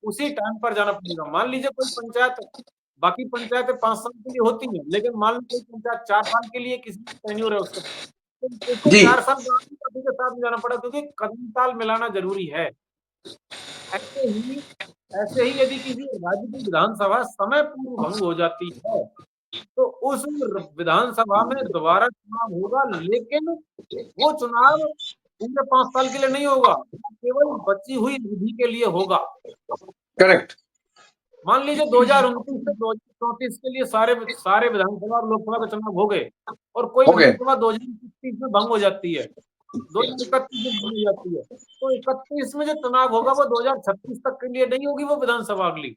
उसी टाइम पर जाना पड़ेगा। मान लीजिए कोई पंचायत, बाकी पंचायतें 5 साल के लिए होती हैं, लेकिन मान लो कोई पंचायत 4 साल के लिए किसी टेन्योर है उसका, तो उसको जी 4 साल बाद ही के साथ में जाना पड़ेगा, क्योंकि कदम ताल मिलाना जरूरी है। ऐसे ही ऐसे ही यदि किसी राज्य की विधानसभा समय पूर्व भंग हो जाती है, तो उस विधानसभा में दोबारा चुनाव होगा, लेकिन वो चुनाव पूरे 5 साल के लिए नहीं होगा, केवल बची हुई अवधि के लिए होगा। करेक्ट मान लीजिए 2029 से 2034 के लिए सारे विधानसभा और लोकसभा के चुनाव हो गए, और कोई हो गए विधानसभा 2031 में भंग हो जाती है, 2031 में भंग हो जाती है, तो 31 में जो चुनाव होगा वो 2036 तक के लिए नहीं होगी वो विधानसभा अगली,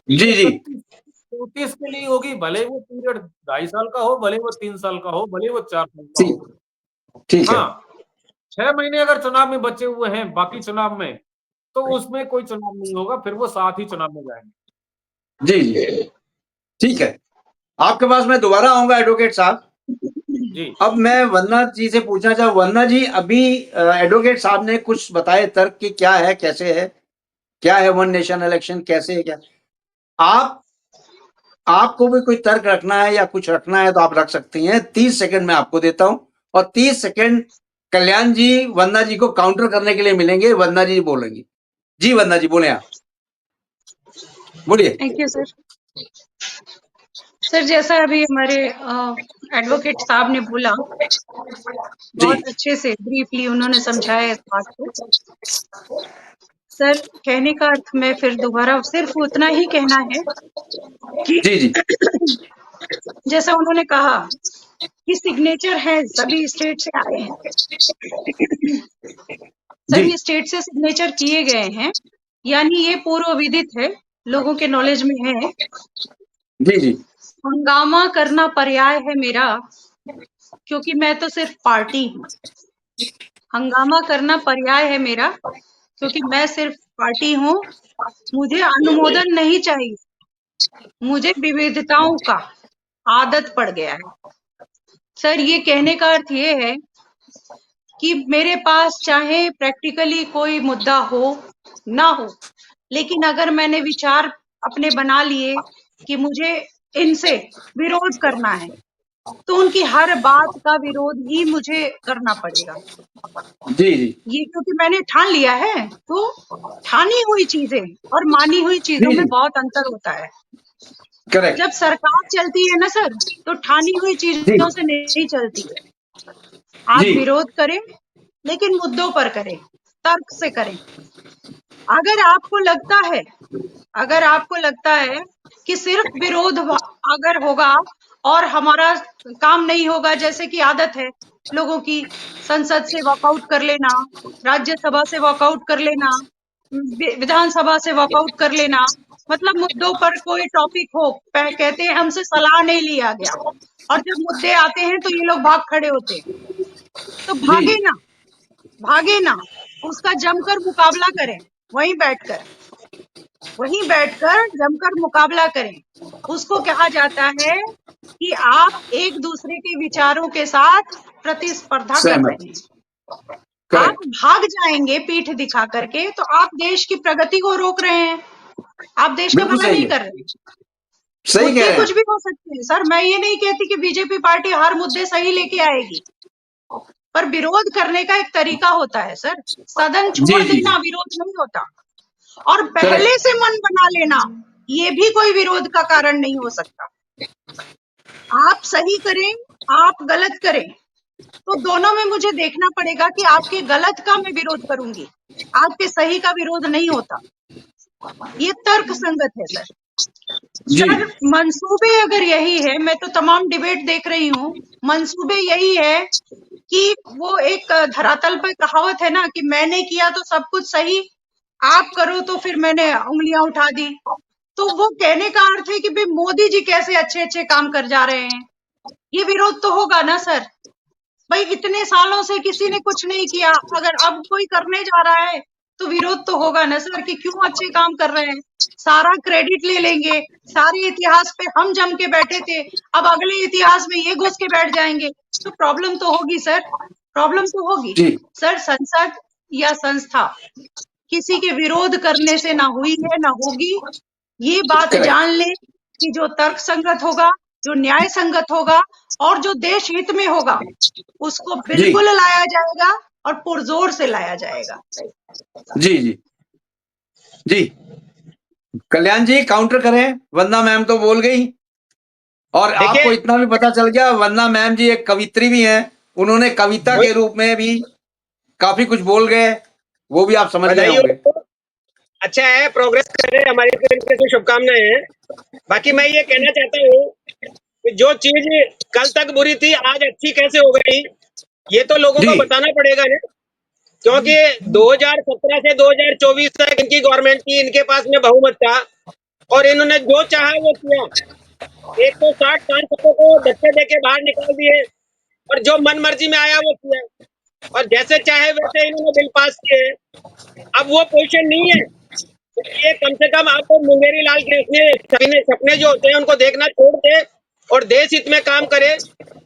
जी जी 34 के लिए होगी, भले वो पीरियड 2.5 साल का हो, भले वो 3 साल का हो, भले वो 4 साल का ठीक हो। ठीक है। हाँ, 6 महीने अगर चुनाव में बचे हुए हैं बाकी चुनाव में, तो उसमें कोई चुनाव नहीं होगा, फिर वो साथ ही चुनाव में जाएंगे। जी जी ठीक है, आपके पास मैं दोबारा आऊंगा एडवोकेट साहब। जी अब मैं वंदना जी से पूछना चाहूँ, वंदना जी अभी एडवोकेट साहब ने कुछ बताए तर्क कि क्या है, कैसे है, क्या है वन नेशन इलेक्शन, कैसे है, क्या आपको भी कोई तर्क रखना है या कुछ रखना है तो आप रख सकती हैं। 30 सेकंड मैं आपको देता हूं और 30 सेकंड कल्याण जी वंदना जी को काउंटर करने के लिए मिलेंगे। वंदना जी बोलेंगी। जी वंदना जी बोले, आप बोलिए। Thank you sir. सर जैसा अभी हमारे एडवोकेट साहब ने बोला, जी बहुत अच्छे से ब्रीफली उन्होंने समझाया इस बात को। सर कहने का अर्थ मैं फिर दोबारा सिर्फ उतना ही कहना है कि जी जी जैसा उन्होंने कहा कि सिग्नेचर है, सभी स्टेट से आए हैं, जी सभी स्टेट से सिग्नेचर किए गए हैं, यानी ये पूर्व विदित है, लोगों के नॉलेज में है। जी जी हंगामा करना पर्याय है मेरा, क्योंकि मैं तो सिर्फ पार्टी हूँ। हंगामा करना पर्याय है मेरा, क्योंकि मैं सिर्फ पार्टी हूँ। मुझे अनुमोदन नहीं चाहिए, मुझे विविधताओं का आदत पड़ गया है। सर ये कहने का अर्थ ये है कि मेरे पास चाहे प्रैक्टिकली कोई मुद्दा हो ना हो, लेकिन अगर मैंने विचार अपने बना लिए कि मुझे इनसे विरोध करना है, तो उनकी हर बात का विरोध ही मुझे करना पड़ेगा। जी जी ये क्योंकि मैंने ठान लिया है, तो ठानी हुई चीजें और मानी हुई चीजों जी में जी बहुत अंतर होता है। करेक्ट। जब सरकार चलती है ना सर, तो ठानी हुई जी चीजों से नहीं चलती है। आप जी विरोध करें, लेकिन मुद्दों पर करें, तर्क से करें। अगर आपको लगता है अगर आपको लगता है कि सिर्फ विरोध अगर होगा और हमारा काम नहीं होगा, जैसे कि आदत है लोगों की, संसद से वॉकआउट कर लेना, राज्यसभा से वॉकआउट कर लेना, विधानसभा से वॉकआउट कर लेना, मतलब मुद्दों पर कोई टॉपिक हो, कहते हैं हमसे सलाह नहीं लिया गया, और जब मुद्दे आते हैं तो ये लोग भाग खड़े होते हैं। तो जी भागे ना, उसका जमकर मुकाबला करें, वहीं बैठकर जमकर मुकाबला करें। उसको कहा जाता है कि आप एक दूसरे के विचारों के साथ प्रतिस्पर्धा कर सहमत, रहे हैं। आप करेक्ट, भाग जाएंगे पीठ दिखा करके, तो आप देश की प्रगति को रोक रहे हैं, आप देश का बिल्कुल भला सही नहीं है, कर रहे। सही कह मुद्दे रहे हैं कुछ आप। भी हो सकते हैं सर, मैं ये नहीं कहती कि बीजेपी पार्टी हर मुद्दे सही लेके आएगी, पर विरोध करने का एक तरीका होता है सर। सदन जी छोड़ जी देना विरोध नहीं होता, और पहले करेक्ट, से मन बना लेना ये भी कोई विरोध का कारण नहीं हो सकता। आप सही करें, आप गलत करें, तो दोनों में मुझे देखना पड़ेगा कि आपके गलत का मैं विरोध करूंगी, आपके सही का विरोध नहीं होता। ये तर्क संगत है सर। जी सर मंसूबे अगर यही है, मैं तो तमाम डिबेट देख रही हूँ, मंसूबे यही है कि वो एक धरातल पर कहावत है ना कि मैंने किया तो सब कुछ सही, आप करो तो फिर मैंने उंगलियां उठा दी। तो वो कहने का अर्थ है कि भाई मोदी जी कैसे अच्छे अच्छे काम कर जा रहे हैं, ये विरोध तो होगा ना सर। भाई इतने सालों से किसी ने कुछ नहीं किया, अगर अब कोई करने जा रहा है तो विरोध तो होगा ना सर कि क्यों अच्छे काम कर रहे हैं। सारा क्रेडिट ले लेंगे, सारे इतिहास पे हम जम के बैठे थे, अब अगले इतिहास में ये घुस के बैठ जाएंगे, तो प्रॉब्लम तो होगी सर, प्रॉब्लम तो होगी। जी सर संसद या संस्था किसी के विरोध करने से ना हुई है ना होगी, ये बात करेक्ट, जान ले कि जो तर्क संगत होगा, जो न्याय संगत होगा और जो देश हित में होगा, उसको जी बिल्कुल लाया जाएगा और पुरजोर से लाया जाएगा। जी जी जी कल्याण जी काउंटर करें, वंदना मैम तो बोल गई और आपको देखिए, इतना भी पता चल गया वंदना मैम जी एक कवित्री भी हैं, उन्होंने कविता वही के रूप में भी काफी कुछ बोल गए, वो भी आप समझ गए बधाई होंगे। हो, अच्छा है, प्रोग्रेस कर रहे हैं, हमारी तरफ से शुभकामनाएं हैं। बाकी मैं ये कहना चाहता हूँ कि जो चीज कल तक बुरी थी आज अच्छी कैसे हो गई, ये तो लोगों को जी बताना पड़ेगा ना, क्योंकि 2017 से 2024 तक इनकी गवर्नमेंट थी, इनके पास में बहुमत था, और इन्होंने जो चाहा वो किया। 160 सांसदों को धक्के देके बाहर निकाल दिए और जो मन मर्जी में आया वो किया और जैसे चाहे वैसे इन्होंने बिल पास किए। अब वो पोजीशन नहीं है, ये कम से कम आपको मुंगेरी लाल के सपने सपने जो होते हैं उनको देखना छोड़ दे और देश हित में काम करे।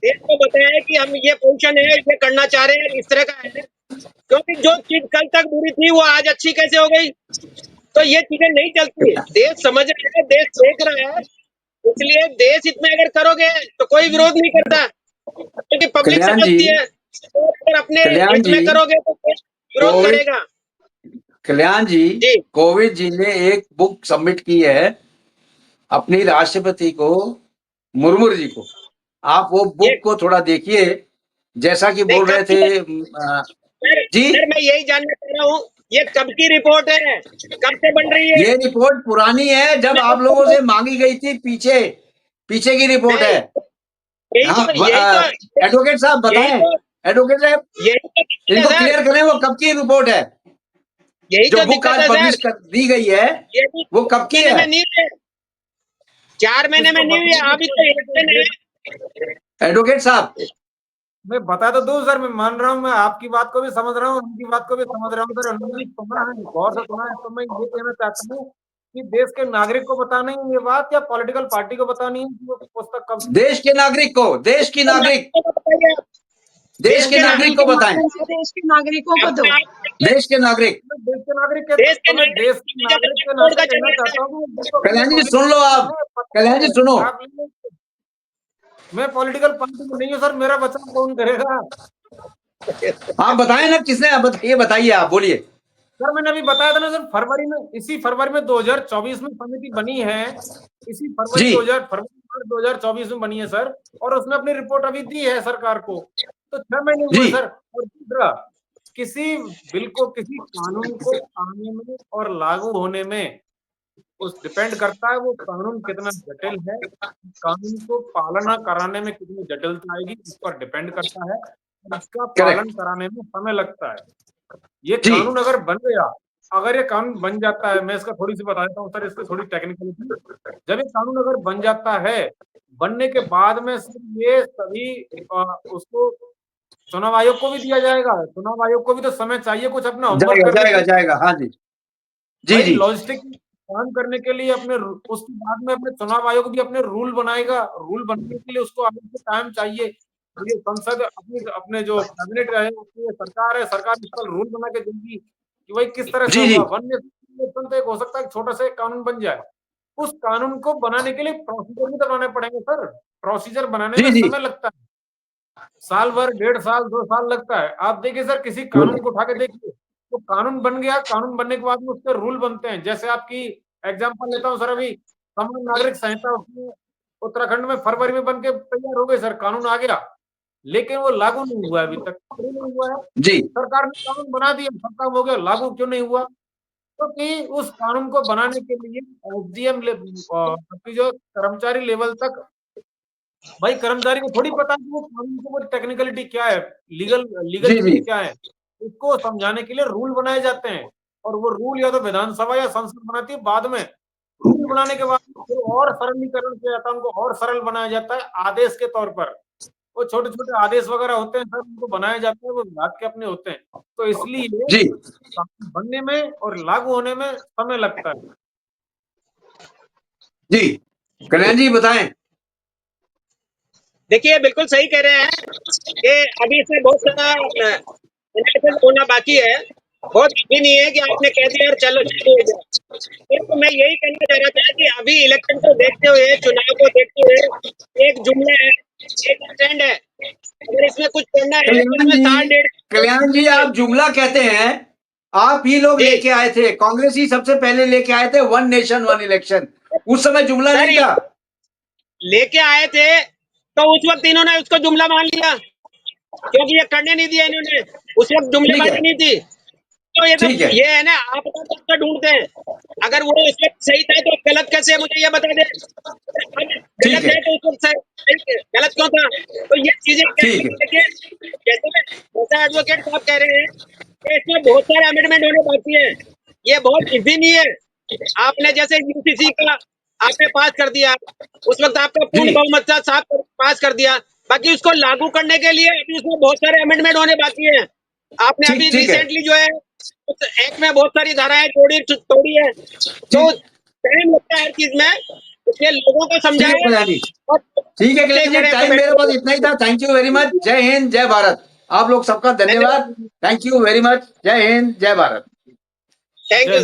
देश को बताए कि हम ये पोजीशन है, ये करना चाह रहे हैं, इस तरह का है। क्योंकि जो चीज कल तक बुरी थी वो आज अच्छी कैसे हो गई? तो ये चीजें नहीं चलती। देश समझ रहा है, देश देख रहा है, इसलिए देश हित में अगर करोगे तो कोई विरोध नहीं करता, क्योंकि पब्लिक कल्याण जी, समझती है। तो अगर अपने कल्याण हित में जी, करोगे तो कोई विरोध कोविड करेगा। कल्याण जी, जी कोविद जी ने एक बुक सबमिट की है अपनी राष्ट्रपति को, मुर्मू जी को। आप वो ये बुक को थोड़ा देखिए, जैसा कि नहीं बोल रहे कब की थे जी। सर मैं यही जानना चाह रहा हूँ, ये कब की रिपोर्ट है, कब से बन रही है? ये रिपोर्ट पुरानी है, जब आप लोगों से मांगी गई थी, पीछे पीछे की रिपोर्ट नहीं, है। हाँ, यही तो एडवोकेट साहब यही बताएं, तो एडवोकेट साहब यही तो दिक्कत है इनको सर, क्लियर करें, वो कब की रिपोर्ट है? यही जो तो बुक दिक्कत आज है पब्लिश सर। कर दी गई है, ये भी वो कब की महीने है? में नहीं है, 4 महीने में किसको नहीं हुई है, बताऊं, अभी किसको तो डेट इलेक्शन है। डेट एडवोकेट साहब मैं बता तो दूं सर, मैं मान रहा हूँ, मैं आपकी बात को भी समझ रहा हूँ, उनकी बात को भी समझ रहा हूँ सर, उन्होंने भी सुना है, गौर से सुना है। तो मैं ये कहना चाहता हूँ कि देश के नागरिक को बताना ही ये बात या पॉलिटिकल पार्टी को बतानी है कि वो पुस्तक कब से देश के नागरिक को, देश की नागरिक, तो बताइए आप, देश देश के के नागरिक नागरिक को के बताएं, माध्यम से देश के नागरिकों को दो। अपने आप देखिए, देश के नागरिक। देश के नागरिक के, देश के तो मैं देश के नागरिक नागरिक के कोड नाते का कहना चल रहा चाहता है। हूँ कि बुक अपनी कल्याण जी पब्लिक सुन लो, आप है, पता कल्याण जी है, सुनो, आप मैं पॉलिटिकल पार्टी में नहीं हूँ सर, मेरा बचाव कौन करेगा? आप बताएं ना, किसने, आप बताइए, बताइए, आप बोलिए। सर मैंने अभी बताया था ना सर, फरवरी में, इसी फरवरी में 2024 में समिति बनी है, इसी फरवरी जी 2024 में बनी है सर, और उसने अपनी रिपोर्ट अभी दी है सरकार को, तो 6 महीने हुए जी सर। और दूसरा, किसी बिल को, किसी कानून को आने में और लागू होने में उस डिपेंड करता है वो कानून कितना जटिल है, कानून को पालना कराने में कितनी जटिलता आएगी इस पर डिपेंड करता है, इसका पालन करेक्ट, कराने में समय लगता है। ये जी कानून अगर बन गया, अगर ये कानून बन जाता है, मैं इसका थोड़ी सी बता देता हूँ सर, इसकी थोड़ी टेक्निकलिटी। जब ये कानून अगर बन जाता है, बनने के बाद में सिर्फ ये सभी उसको चुनाव आयोग को भी दिया जाएगा, चुनाव आयोग को भी तो समय चाहिए कुछ अपना होमवर्क जाएगा करने के जाएगा लिए। जाएगा, हाँ जी, जी भाई जी लॉजिस्टिक काम करने के लिए अपने उसके बाद में अपने चुनाव आयोग भी अपने रूल बनाएगा, रूल बनाने के लिए उसको आगे से टाइम चाहिए। तो ये संसद अपनी अपने जो कैबिनेट है, उसकी सरकार है, सरकार इस पर रूल बना के देगी कि भाई किस तरह से जी जी होगा। वन नेशन तो एक हो सकता है छोटा सा कानून बन जाए, उस कानून को बनाने के लिए प्रोसीजर भी तो बनाने पड़ेंगे सर, प्रोसीजर बनाने जी में जी समय लगता है, साल भर, 1.5 साल, 2 साल लगता है। आप देखिए सर, किसी कानून को उठा के देखिए, तो कानून बन गया, कानून बनने के बाद में उसके रूल बनते हैं। जैसे आपकी एग्जांपल लेता हूँ सर, अभी समान नागरिक संहिता उसमें उत्तराखंड में फरवरी में बन के तैयार हो गई सर, कानून आ गया, लेकिन वो लागू नहीं हुआ अभी तक। क्यों नहीं हुआ है? जी सरकार ने कानून बना दिया, सब काम हो गया, लागू क्यों नहीं हुआ? क्योंकि उस कानून को बनाने के लिए एसडीएम जो कर्मचारी लेवल तक, भाई कर्मचारी को थोड़ी पता कि वो कानून की वो टेक्निकलिटी क्या है, लीगल लीगल जी जी चीजें क्या है, उसको समझाने के लिए रूल बनाए जाते हैं। और वो रूल या तो विधानसभा या संसद बनाती है बाद में। रूल बनाने के बाद फिर और सरलीकरण किया जाता है, उनको और सरल बनाया जाता है आदेश के तौर पर। वो छोटे छोटे आदेश वगैरह होते हैं सर, उनको बनाए जाते हैं, वो विभाग के अपने होते हैं। तो इसलिए जी कानून बनने में और लागू होने में समय लगता है। जी कल्याण जी बताएं। देखिए बिल्कुल सही कह रहे हैं कि अभी इसमें बहुत सारा एनालिसिस होना बाकी है, बहुत भी नहीं है कि आपने कह दिया और चलो चालू हो गया। तो मैं यही कहना चाह रहा था कि अभी इलेक्शन को देखते हुए, चुनाव को देखते हुए एक जुमला है, एक स्टैंड है, अगर इसमें कुछ करना है तो कल्याण इसमें जी, साल डेढ़ कल्याण जी, आप जुमला कहते हैं, आप ही लोग जी लेके आए थे, कांग्रेस ही सबसे पहले लेके आए थे, वन नेशन वन इलेक्शन। उस समय जुमला सर नहीं था। लेके आए थे तो उस वक्त इन्होंने उसको जुमला मान लिया, क्योंकि ये करने नहीं दिया इन्होंने, उस वक्त ठीक है, जुमलेबाजी नहीं थी। तो ये ठीक सब है, ये है ना, आप तो ढूंढते हैं, अगर वो उस वक्त सही था तो गलत कैसे है, मुझे ये बता दे। अब ठीक गलत है, है तो उस वक्त सही गलत क्यों था? तो ये चीजें क्या ठीक है, है, देखिए जैसा एडवोकेट साहब कह रहे हैं कि इसमें बहुत सारे अमेंडमेंट होने बाकी है, ये बहुत इजी नहीं है। आपने जैसे यूसीसी का आपने पास कर दिया, उस वक्त आपका पूर्ण जी। बहुमत था, साहब पास कर दिया। बाकी उसको लागू करने के लिए अभी उसमें बहुत सारे अमेंडमेंट होने बाकी हैं। आपने अभी ठीक है। रिसेंटली जो है उस एक्ट में बहुत सारी धाराएं तोड़ी है, तो टाइम लगता है हर चीज में, इसलिए लोगों को ठीक है समझाएं कल्याण जी, और ठीक है कल्याण जी, करें तो टाइम मेरे बेटर पास इतना ही था। Thank you very much. जय हिंद, जय भारत। आप लोग सबका धन्यवाद। Thank you very much. जय हिंद, जय भारत। थैंक यू जय सर।